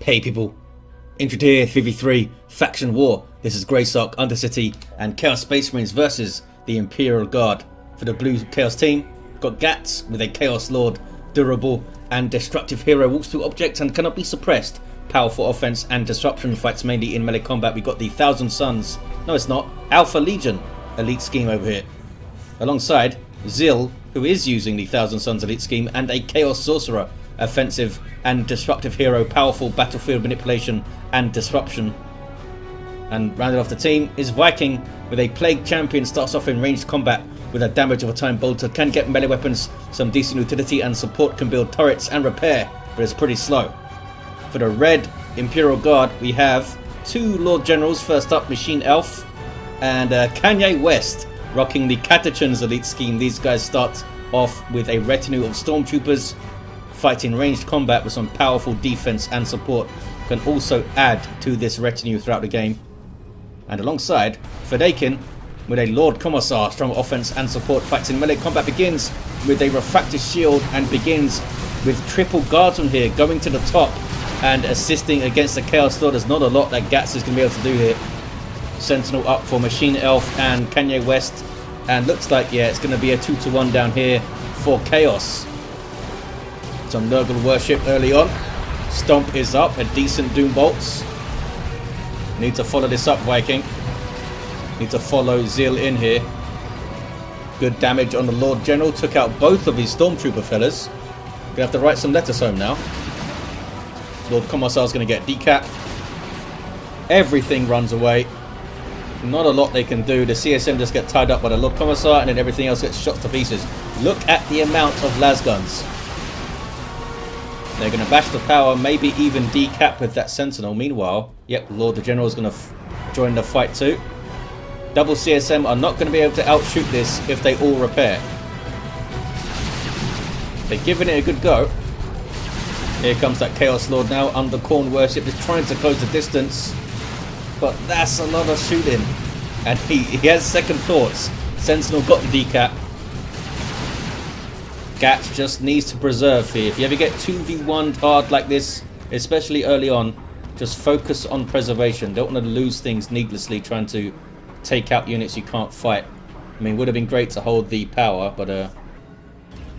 Hey people, introduce 3v3 Faction War. This is Graesark, Undercity and Chaos Space Marines versus the Imperial Guard. For the blue Chaos team, we've got Gatts with a Chaos Lord, durable and destructive hero, walks through objects and cannot be suppressed. Powerful offense and disruption, fights mainly in melee combat. We've got the Thousand Suns, no it's not, Alpha Legion elite scheme over here. Alongside Ziil, who is using the Thousand Suns elite scheme, and a Chaos Sorcerer, offensive and disruptive hero, powerful battlefield manipulation and disruption. And rounded off the team is Viking with a Plague Champion, starts off in ranged combat with a damage of a time bolter, can get melee weapons, some decent utility and support, can build turrets and repair, but it's pretty slow. For the red Imperial Guard we have two Lord Generals. First up, Machine Elf and Kanye West rocking the Catechins elite scheme. These guys start off with a retinue of stormtroopers fighting ranged combat with some powerful defense and support, can also add to this retinue throughout the game. And alongside Fedaykin with a Lord Commissar, strong offense and support, fights in melee combat, begins with a refractor shield and begins with triple guardsmen here going to the top and assisting against the Chaos Lord. There's not a lot that Gatts is going to be able to do here. Sentinel up for Machine Elf and Kanye West, and looks like, yeah, it's going to be a 2-1 down here for Chaos. Some Nurgle worship early on. Stomp is up, a decent Doom Bolts. Need to follow this up, Viking. Need to follow Ziil in here. Good damage on the Lord General, took out both of these Stormtrooper fellas. Gonna have to write some letters home now. Lord Commissar's gonna get decap. Everything runs away. Not a lot they can do. The CSM just get tied up by the Lord Commissar and then everything else gets shot to pieces. Look at the amount of las guns. They're going to bash the power, maybe even decap with that Sentinel. Meanwhile, yep, Lord the General is going to join the fight too. Double CSM are not going to be able to outshoot this if they all repair. They're giving it a good go. Here comes that Chaos Lord now under Corn Worship, just trying to close the distance. But that's a lot of shooting. And he has second thoughts. Sentinel got the decap. Gatts just needs to preserve here. If you ever get 2v1 hard like this, especially early on, just focus on preservation. Don't want to lose things needlessly trying to take out units you can't fight. I mean, it would have been great to hold the power, but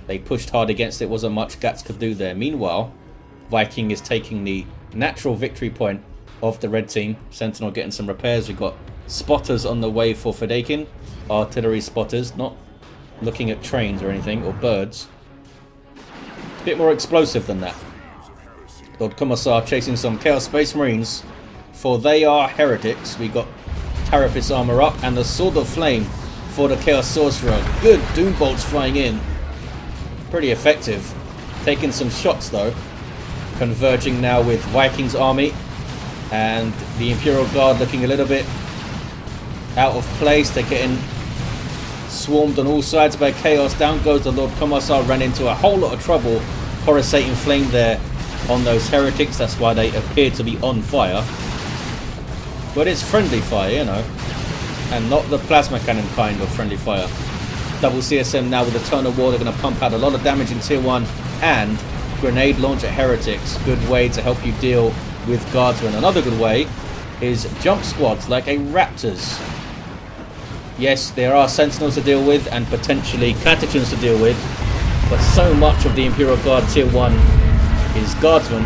they pushed hard against it. Wasn't much Gatts could do there. Meanwhile, Viking is taking the natural victory point of the red team. Sentinel getting some repairs. We've got spotters on the way for Fedaykin. Artillery spotters, not looking at trains or anything, or birds. A bit more explosive than that. Lord Commissar chasing some Chaos Space Marines, for they are heretics. We got Carapace armor up and the Sword of Flame for the Chaos Sorcerer. Good Doom Bolts flying in. Pretty effective. Taking some shots though. Converging now with Viking's army. And the Imperial Guard looking a little bit out of place. They're getting swarmed on all sides by Chaos. Down goes the Lord Commissar, ran into a whole lot of trouble. Coruscating flame there on those heretics. That's why they appear to be on fire. But it's friendly fire, you know. And not the plasma cannon kind of friendly fire. Double CSM now with the Turn of War. They're going to pump out a lot of damage in tier 1. And grenade launcher heretics. Good way to help you deal with guardsmen. Another good way is jump squads like a Raptors. Yes, there are Sentinels to deal with and potentially Catechins to deal with, but so much of the Imperial Guard tier 1 is guardsmen.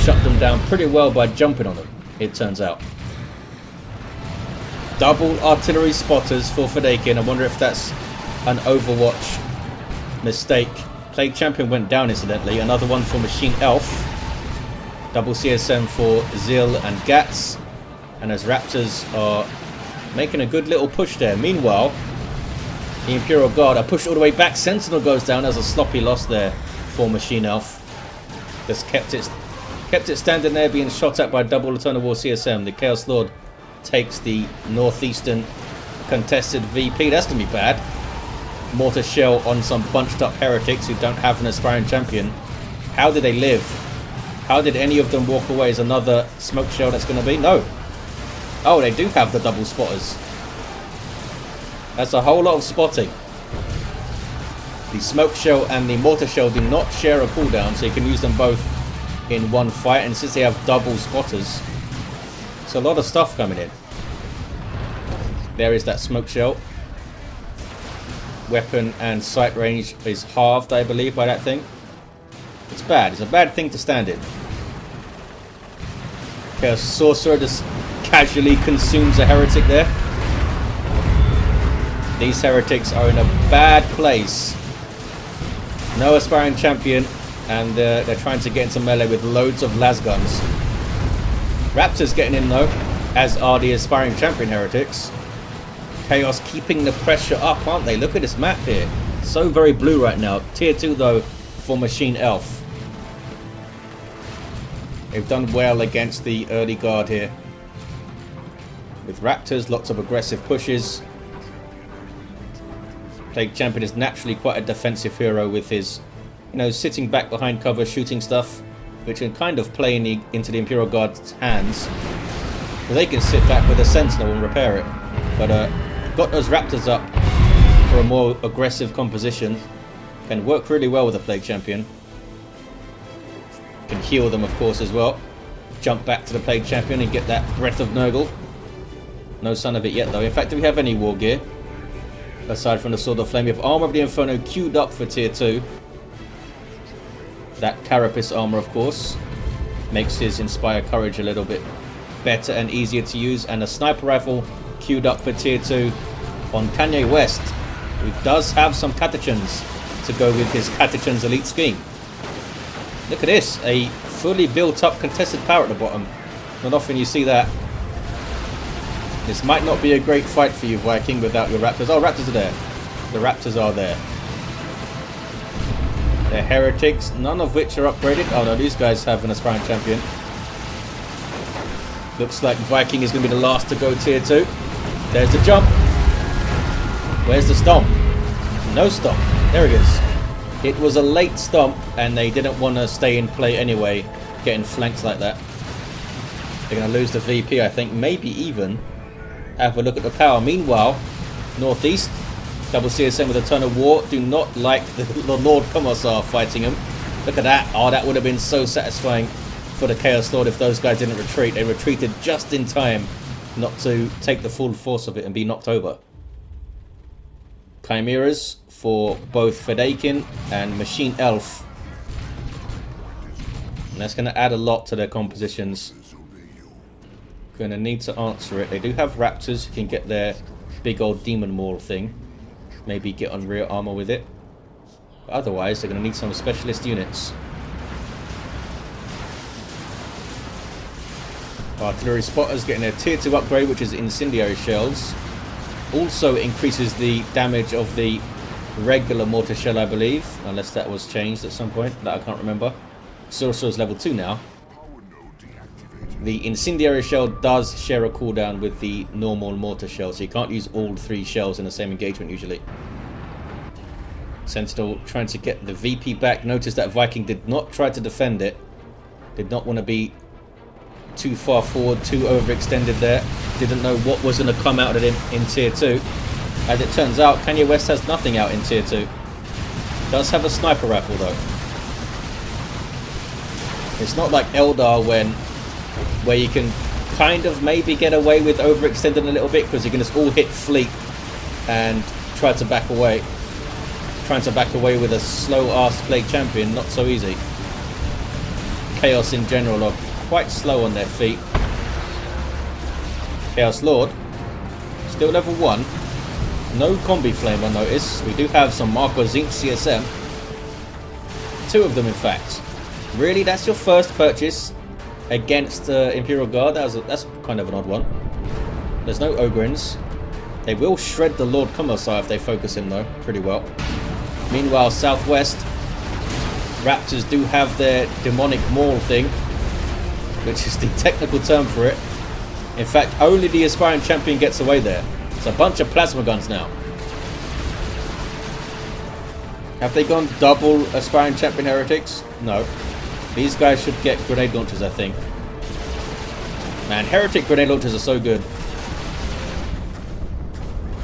Shut them down pretty well by jumping on them, it turns out. Double artillery spotters for Fedaykin. I wonder if that's an Overwatch mistake. Plague Champion went down incidentally. Another one for Machine Elf. Double CSM for Ziil and Gatts. And as Raptors are making a good little push there. Meanwhile, the Imperial Guard are pushed all the way back. Sentinel goes down as a sloppy loss there for Machine Elf. Just kept it standing there, being shot at by double Eternal War CSM. The Chaos Lord takes the northeastern contested VP. That's going to be bad. Mortar shell on some bunched up heretics who don't have an aspiring champion. How did they live? How did any of them walk away? Is another smoke shell that's going to be? No. Oh, they do have the double spotters. That's a whole lot of spotting. The smoke shell and the mortar shell do not share a cooldown, so you can use them both in one fight, and since they have double spotters, it's a lot of stuff coming in. There is that smoke shell. Weapon and sight range is halved, I believe, by that thing. It's bad. It's a bad thing to stand in. Okay, a Sorcerer just casually consumes a heretic there. These heretics are in a bad place. No aspiring champion, and they're trying to get into melee with loads of las guns. Raptors getting in though, as are the aspiring champion heretics. Chaos keeping the pressure up, aren't they? Look at this map here. So very blue right now. Tier 2 though for Machine Elf. They've done well against the early guard here. With Raptors, lots of aggressive pushes. Plague Champion is naturally quite a defensive hero with his, you know, sitting back behind cover, shooting stuff, which can kind of play into the Imperial Guard's hands. So they can sit back with a Sentinel and repair it. But got those Raptors up for a more aggressive composition. Can work really well with the Plague Champion. Can heal them, of course, as well. Jump back to the Plague Champion and get that Breath of Nurgle. No sign of it yet, though. In fact, do we have any war gear? Aside from the Sword of Flame, we have Armor of the Inferno queued up for Tier 2. That Carapace armor, of course, makes his Inspire Courage a little bit better and easier to use. And a Sniper Rifle queued up for Tier 2 on Kanye West, who does have some Catechins to go with his Catechins Elite scheme. Look at this, a fully built up contested power at the bottom. Not often you see that. This might not be a great fight for you, Viking, without your Raptors. Oh, Raptors are there. The Raptors are there. They're heretics, none of which are upgraded. Oh no, these guys have an aspiring champion. Looks like Viking is going to be the last to go Tier 2. There's the jump. Where's the stomp? No stomp. There it is. It was a late stomp, and they didn't want to stay in play anyway, getting flanked like that. They're going to lose the VP, I think. Maybe even have a look at the power. Meanwhile, Northeast, double CSM with a ton of war, do not like the Lord Commissar fighting him. Look at that. Oh, that would have been so satisfying for the Chaos Lord if those guys didn't retreat. They retreated just in time not to take the full force of it and be knocked over. Chimeras for both Fedaykin and Machine Elf. And that's going to add a lot to their compositions. Going to need to answer it. They do have Raptors who can get their big old Demon Maul thing. Maybe get on rear armor with it. But otherwise, they're going to need some specialist units. Artillery Spotters getting a Tier 2 upgrade, which is Incendiary Shells. Also increases the damage of the regular mortar shell, I believe, unless that was changed at some point. That I can't remember. Sorcerer's level 2 now. The Incendiary Shell does share a cooldown with the normal mortar shell, so you can't use all 3 shells in the same engagement usually. Sentinel trying to get the VP back. Notice that Viking did not try to defend it. Did not want to be too far forward, too overextended there. Didn't know what was going to come out of it in Tier 2. As it turns out, Kanye West has nothing out in Tier 2. Does have a Sniper Rifle though. It's not like Eldar where you can kind of maybe get away with overextending a little bit, because you can just all hit fleet and try to back away. Trying to back away with a slow-ass Plague Champion, not so easy. Chaos in general are quite slow on their feet. Chaos Lord, still level 1. No Combi Flame, I notice. We do have some Marco Zinc CSM. 2 of them, in fact. Really, that's your first purchase against Imperial Guard? That's kind of an odd one. There's no Ogrins. They will shred the Lord Commissar if they focus him, though, pretty well. Meanwhile, Southwest, Raptors do have their Demonic Maul thing, which is the technical term for it. In fact, only the aspiring champion gets away there. It's a bunch of plasma guns now. Have they gone double aspiring champion heretics? No. These guys should get grenade launchers, I think. Man, heretic grenade launchers are so good.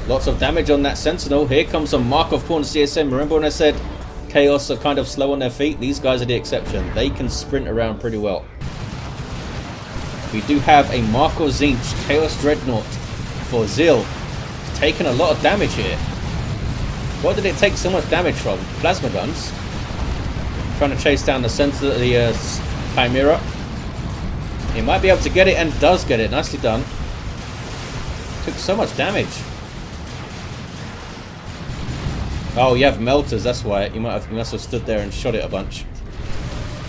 Lots of damage on that Sentinel. Here comes some Mark of Pawn CSM. Remember when I said Chaos are kind of slow on their feet, these guys are the exception. They can sprint around pretty well. We do have a Marco Zinch Chaos Dreadnought for ziil. It's taken a lot of damage here. What did it take so much damage from? Plasma guns. Trying to chase down the center of the Chimera. He might be able to get it and does get it. Nicely done. Took so much damage. Oh, you have melters, that's why. You must have stood there and shot it a bunch.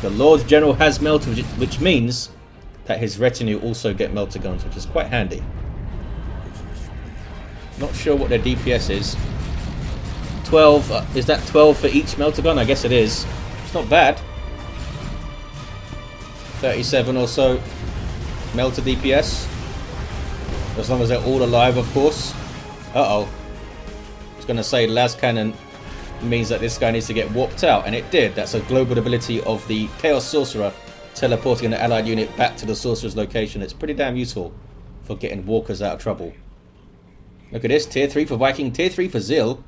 The Lord General has melters, which means that his retinue also get melter guns, which is quite handy. Not sure what their DPS is. 12, is that 12 for each melter gun? I guess it is. It's not bad. 37 or so melter DPS. As long as they're all alive, of course. Uh-oh. I was going to say las cannon means that this guy needs to get warped out, and it did. That's a global ability of the Chaos Sorcerer, teleporting an allied unit back to the Sorcerer's location. It's pretty damn useful for getting walkers out of trouble. Look at this. Tier 3 for Viking, Tier 3 for ziil.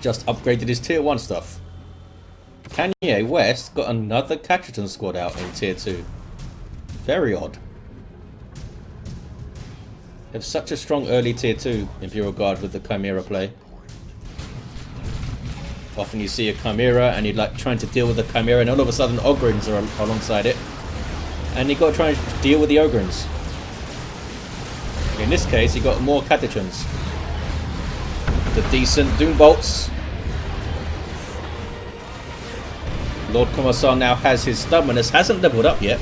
Just upgraded his Tier 1 stuff. Kanye West got another Catriton squad out in Tier 2. Very odd. They have such a strong early Tier 2 Imperial Guard with the Chimera play. Often you see a Chimera and you're like trying to deal with the Chimera, and all of a sudden Ogrins are alongside it. And you've got to try and deal with the Ogrins. In this case, you got more Catechons. The decent Doom Bolts. Lord Commissar now has his stubbornness, hasn't leveled up yet.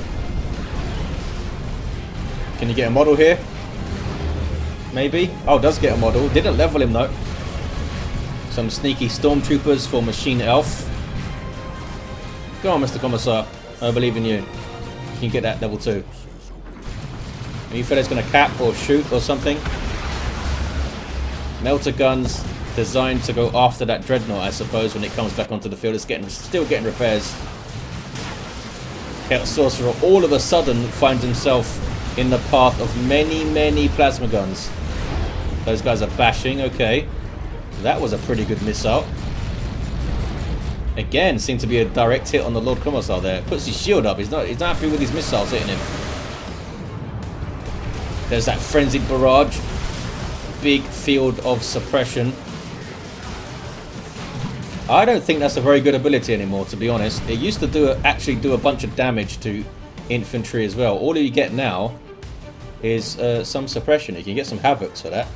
Can you get a model here? Maybe. Oh, does get a model. Didn't level him though. Some sneaky stormtroopers for Machine Elf. Go on, Mr. Commissar. I believe in you. You can get that level 2. Are you fellas going to cap or shoot or something? Melter guns designed to go after that dreadnought, I suppose, when it comes back onto the field. It's still getting repairs. Chaos Sorcerer all of a sudden finds himself in the path of many plasma guns. Those guys are bashing. Okay, that was a pretty good missile. Again, seemed to be a direct hit on the Lord Commissar there. Puts his shield up. He's not happy with his missiles hitting him. There's that frenzied barrage. Big field of suppression. I don't think that's a very good ability anymore, to be honest. It used to actually do a bunch of damage to infantry as well. All you get now is some suppression. You can get some havocs for that.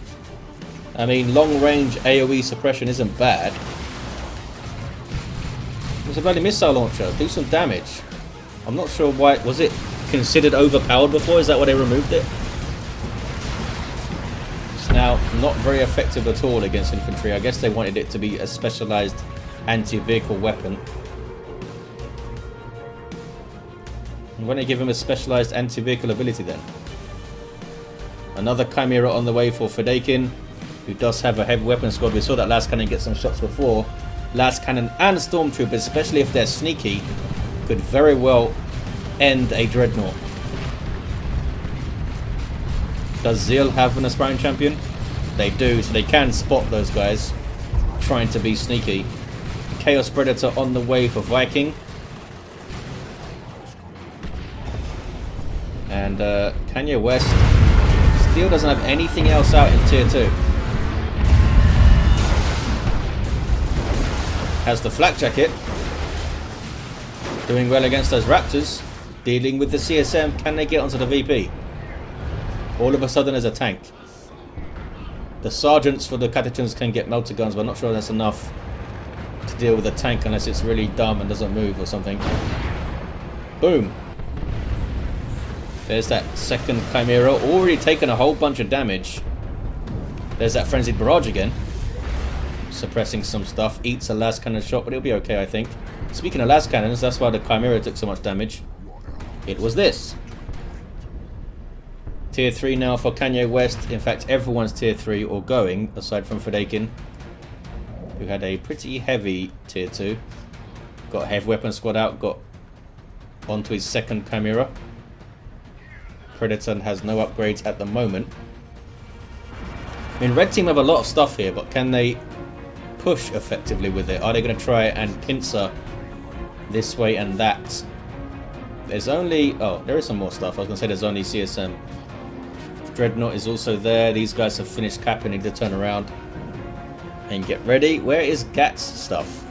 I mean, long range AoE suppression isn't bad. It's a bloody missile launcher. Do some damage. I'm not sure why. Was it considered overpowered before? Is that why they removed it? It's now not very effective at all against infantry. I guess they wanted it to be a specialized anti-vehicle weapon. And when they give him a specialized anti-vehicle ability then? Another Chimera on the way for Fedaykin, who does have a heavy weapon squad. We saw that las cannon get some shots before. Las cannon and stormtroopers, especially if they're sneaky, could very well end a dreadnought. Does ziil have an aspiring champion? They do, so they can spot those guys trying to be sneaky. Chaos Predator on the way for Viking. And Kanye West still doesn't have anything else out in Tier 2. Has the flak jacket. Doing well against those Raptors. Dealing with the CSM. Can they get onto the VP? All of a sudden there's a tank. The sergeants for the Catechons can get melter guns, but I'm not sure that's enough to deal with a tank unless it's really dumb and doesn't move or something. Boom. There's that second Chimera. Already taken a whole bunch of damage. There's that frenzied barrage again. Suppressing some stuff. Eats a las cannon shot, but it'll be okay, I think. Speaking of las cannons, that's why the Chimera took so much damage. It was this. Tier 3 now for Kanye West. In fact, everyone's Tier 3 or going, aside from Fedaykin, who had a pretty heavy Tier 2. Got a heavy weapon squad out, got onto his second Chimera. Predator has no upgrades at the moment. I mean, red team have a lot of stuff here, but can they push effectively with it? Are they going to try and pincer this way and that? There's only... oh, there is some more stuff. I was going to say there's only CSM. Dreadnought is also there. These guys have finished capping. Need to turn around and get ready. Where is Gatts' stuff?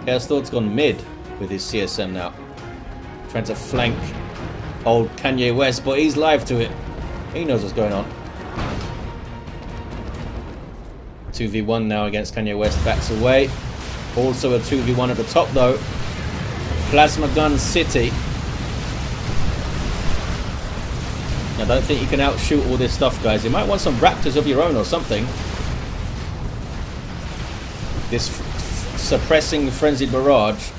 Chaos Lord's gone mid with his CSM now. Trying to flank old Kanye West, but he's live to it. He knows what's going on. 2v1 now against Kanye West. Backs away. Also a 2v1 at the top though. Plasma Gun City. I don't think you can outshoot all this stuff, guys. You might want some Raptors of your own or something. This suppressing Frenzied Barrage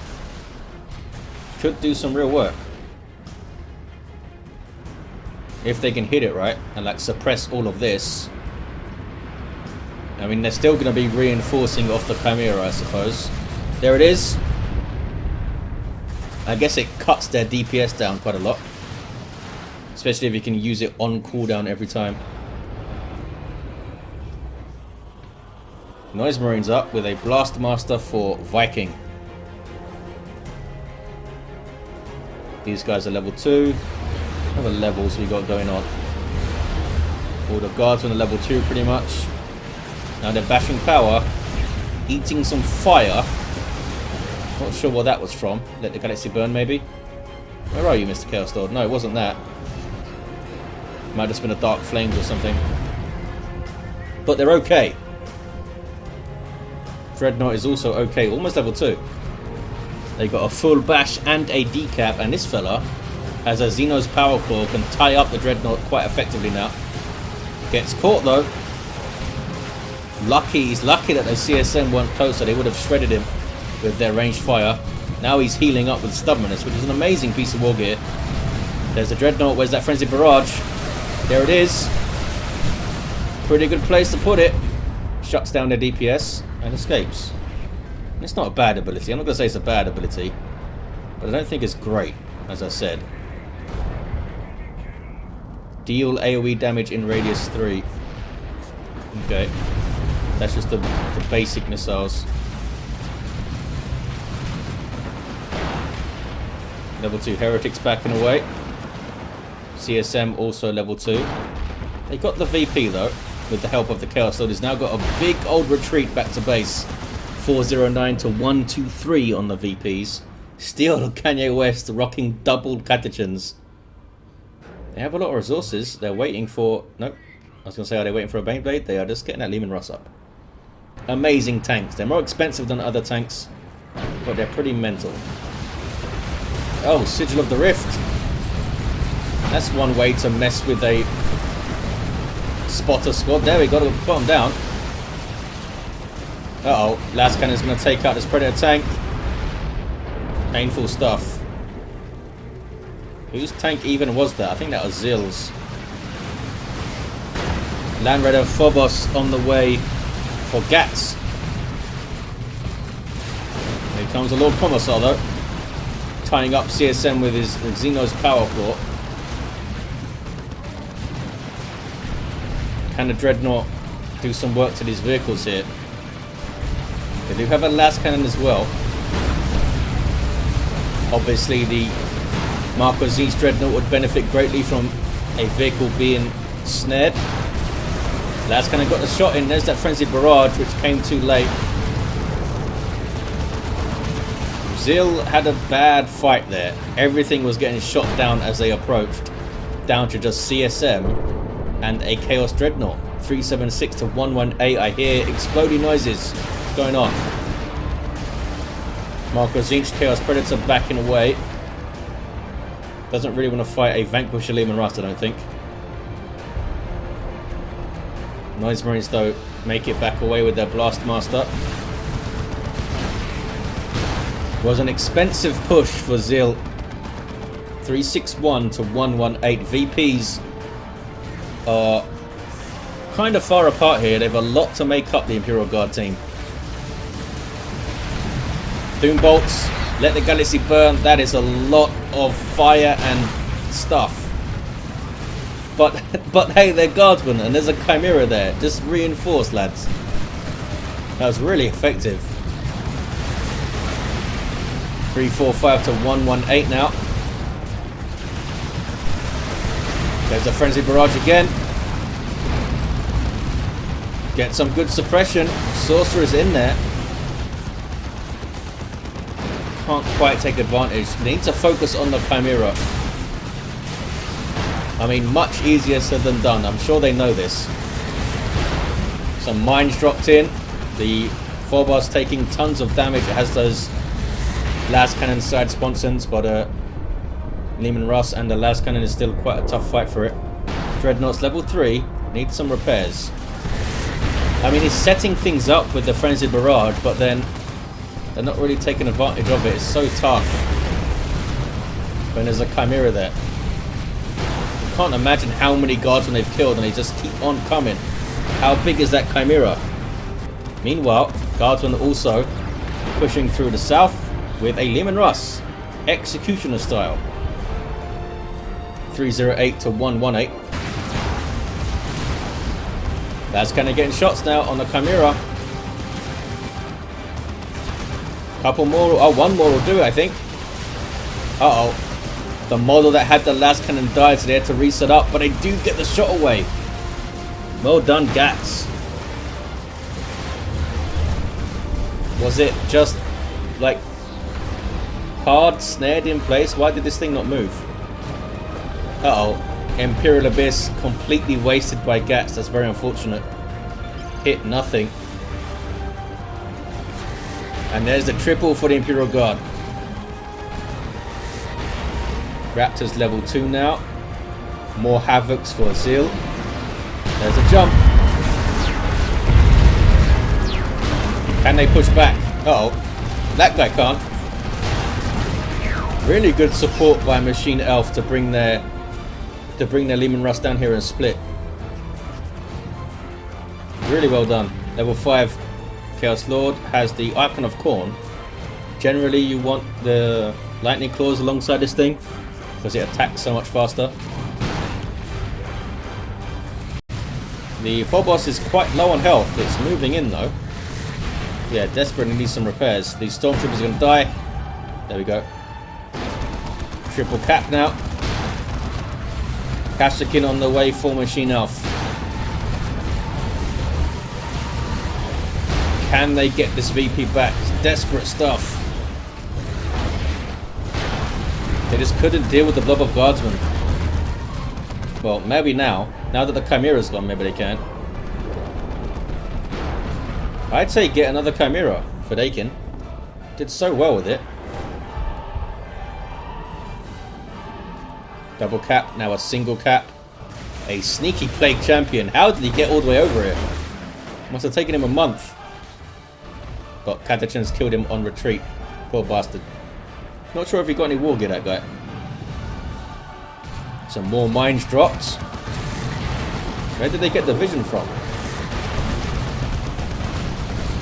could do some real work. If they can hit it right and like suppress all of this. I mean, they're still going to be reinforcing off the Chimera, I suppose. There it is. I guess it cuts their DPS down quite a lot. Especially if you can use it on cooldown every time. Noise Marines up with a Blast Master for Viking. These guys are level 2. What other levels we got going on? All the guards on the level 2 pretty much. Now they're bashing power. Eating some fire. Not sure what that was from. Let the Galaxy burn maybe? Where are you, Mr. Chaos Lord? No, it wasn't that. Might have just been a Dark Flames or something. But they're okay. Dreadnought is also okay. Almost level 2. They got a full bash and a decap. And this fella has a Xenos Power Claw. Can tie up the Dreadnought quite effectively now. Gets caught though. He's lucky that the CSM weren't closer. They would have shredded him with their ranged fire. Now he's healing up with Stubbornness, which is an amazing piece of war gear. There's the Dreadnought. Where's that Frenzied Barrage? There it is. Pretty good place to put it. Shuts down their DPS and escapes. It's not a bad ability. I'm not going to say it's a bad ability, but I don't think it's great, as I said. Deal AoE damage in radius 3. Okay. That's just the basic missiles. Level 2 Heretics backing away. CSM also level 2. They got the VP though, with the help of the Chaos Lord. He's now got a big old retreat back to base. 409 to 123 on the VPs. Still Kanye West rocking double catechins. They have a lot of resources. They're waiting for... nope. I was going to say, are they waiting for a Baneblade? They are just getting that Lehman Russ up. Amazing tanks. They're more expensive than other tanks, but they're pretty mental. Oh, Sigil of the Rift. That's one way to mess with a spotter squad. There we go, to put them down. Uh-oh, Last Cannon's going to take out this Predator tank. Painful stuff. Whose tank even was that? I think that was Ziil's. Land Raider Phobos on the way for Gatts. Here comes the Lord Commissar though. Tying up CSM with his Xenos Power Claw. Can the Dreadnought do some work to these vehicles here? They do have a Last Cannon as well. Obviously the Marco Z's Dreadnought would benefit greatly from a vehicle being snared. Last Cannon got the shot in. There's that Frenzied Barrage, which came too late. Ziil had a bad fight there. Everything was getting shot down as they approached. Down to just CSM and a Chaos Dreadnought. 376 to 118. I hear exploding noises going on. Marco Zinch, Chaos Predator backing away. Doesn't really want to fight a Vanquisher Lehman Russ, I don't think. Noise Marines though make it back away with their Blast Master. Was an expensive push for Ziil. 361 to 118. VPs are kind of far apart here. They have a lot to make up, the Imperial Guard team. Doom Bolts, let the Galaxy burn. That is a lot of fire and stuff. But hey, they're guardsmen and there's a Chimera there. Just reinforce, lads. That was really effective. 345 to 118 now. There's a frenzied barrage again. Get some good suppression. Sorcerer's in there. Can't quite take advantage. Need to focus on the Chimera. I mean, much easier said than done. I'm sure they know this. Some mines dropped in. The Phobos taking tons of damage. It has those las cannon side sponsons, but Leman Russ and the las cannon is still quite a tough fight for it. Dreadnoughts level 3 needs some repairs. I mean, he's setting things up with the frenzied barrage, but then they're not really taking advantage of it. It's so tough when there's a Chimera there. You can't imagine how many guardsmen they've killed and they just keep on coming. How big is that Chimera? Meanwhile, guardsmen also pushing through the south with a Leman Russ, executioner style. 308 to 118. That's kind of getting shots now on the Chimera. Couple more. Oh, one more will do it, I think. Uh-oh. The model that had the last cannon died, so they had to reset up, but they do get the shot away. Well done, Gatts. Was it just, like, hard, snared in place? Why did this thing not move? Uh-oh. Imperial Abyss completely wasted by Gatts. That's very unfortunate. Hit nothing. And there's the triple for the Imperial Guard. Raptors level 2 now. More Havocs for Ziil. There's a jump. Can they push back? Uh-oh. That guy can't. Really good support by Machine Elf to bring their Leman Russ down here and split. Really well done. Level 5 Chaos Lord has the Icon of Corn. Generally you want the Lightning Claws alongside this thing because it attacks so much faster. The Phobos is quite low on health. It's moving in though. Yeah, desperately needs some repairs. These Stormtroopers are going to die. There we go. Triple cap now. Kashyyykin on the way for Machine Elf. Can they get this VP back? It's desperate stuff. They just couldn't deal with the blob of guardsmen. Well, maybe now. Now that the Chimera's gone, maybe they can. I'd say get another Chimera. Fedaykin did so well with it. Double cap, now a single cap. A sneaky plague champion. How did he get all the way over here? Must have taken him a month. But Catachan's killed him on retreat. Poor bastard. Not sure if he got any war gear, that guy. Some more mines dropped. Where did they get the vision from?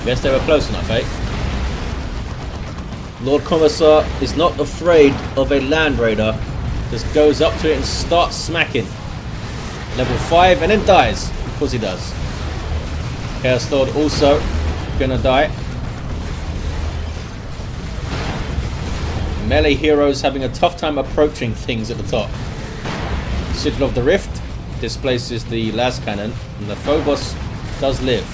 Guess they were close enough, eh? Lord Commissar is not afraid of a land raider. Just goes up to it and starts smacking. Level 5 and then dies. Of course he does. Chaos Lord also gonna die. Melee heroes having a tough time approaching things at the top. Sigil of the Rift displaces the las cannon and the Phobos does live.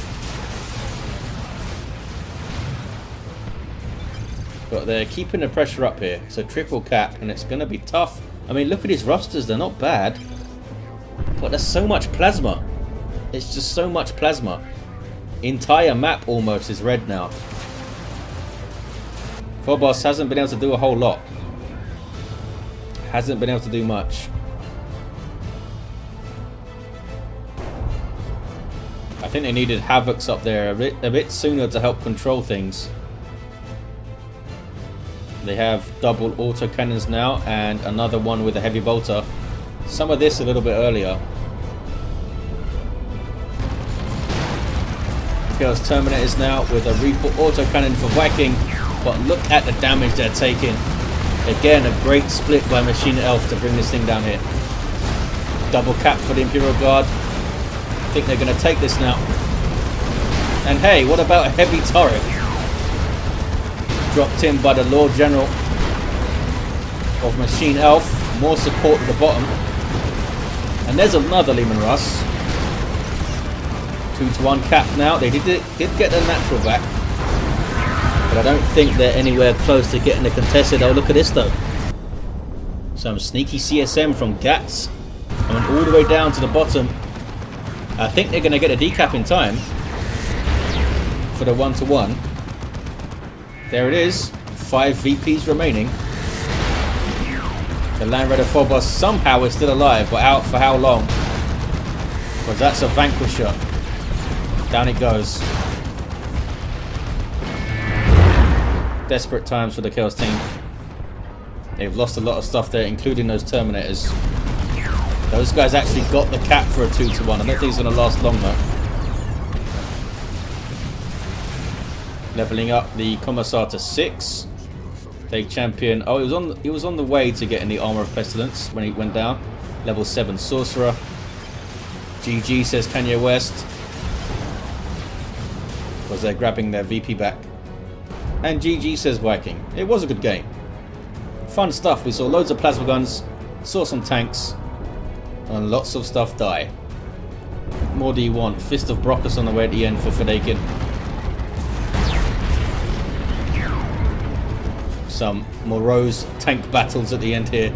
But they're keeping the pressure up here. So triple cap and it's going to be tough. I mean, look at his rosters. They're not bad. But there's so much plasma. It's just so much plasma. Entire map almost is red now. Phobos hasn't been able to do a whole lot. Hasn't been able to do much. I think they needed Havocs up there a bit sooner to help control things. They have double autocannons now and another one with a heavy bolter. Some of this a little bit earlier. Chaos Terminators now with a Reaper autocannon for Viking. But look at the damage they're taking. Again, a great split by Machine Elf to bring this thing down here. Double cap for the Imperial Guard. I think they're going to take this now. And hey, what about a heavy turret? Dropped in by the Lord General of Machine Elf. More support at the bottom. And there's another Lehman Russ. 2-1 cap now. They did get their natural back. But I don't think they're anywhere close to getting the contested. Oh, look at this though. Some sneaky CSM from Gatts. Coming all the way down to the bottom. I think they're going to get a decap in time. For the 1-1. There it is. 5 VPs remaining. The Land Raider Phobos somehow is still alive, but out for how long? Because that's a Vanquisher. Down it goes. Desperate times for the Chaos team. They've lost a lot of stuff there, including those Terminators. Those guys actually got the cap for a 2-1. I don't think it's going to last long though. Leveling up the Commissar to 6. Take champion. Oh, he was on the way to getting the Armor of Pestilence when he went down. Level 7 Sorcerer. GG says Kanye West. Because they're grabbing their VP back. And GG says Viking. It was a good game. Fun stuff. We saw loads of plasma guns. Saw some tanks. And lots of stuff die. What more do you want? Fist of Brockus on the way at the end for Fedaykin. Some morose tank battles at the end here.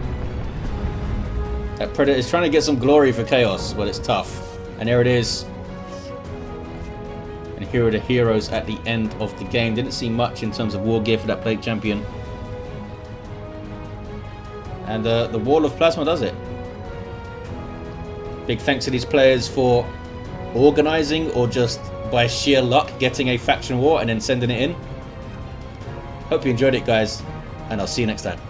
That Predator is trying to get some glory for Chaos, but it's tough. And there it is. And here are the heroes at the end of the game. Didn't see much in terms of war gear for that plate champion. And the Wall of Plasma does it. Big thanks to these players for organizing or just by sheer luck getting a faction war and then sending it in. Hope you enjoyed it, guys, and I'll see you next time.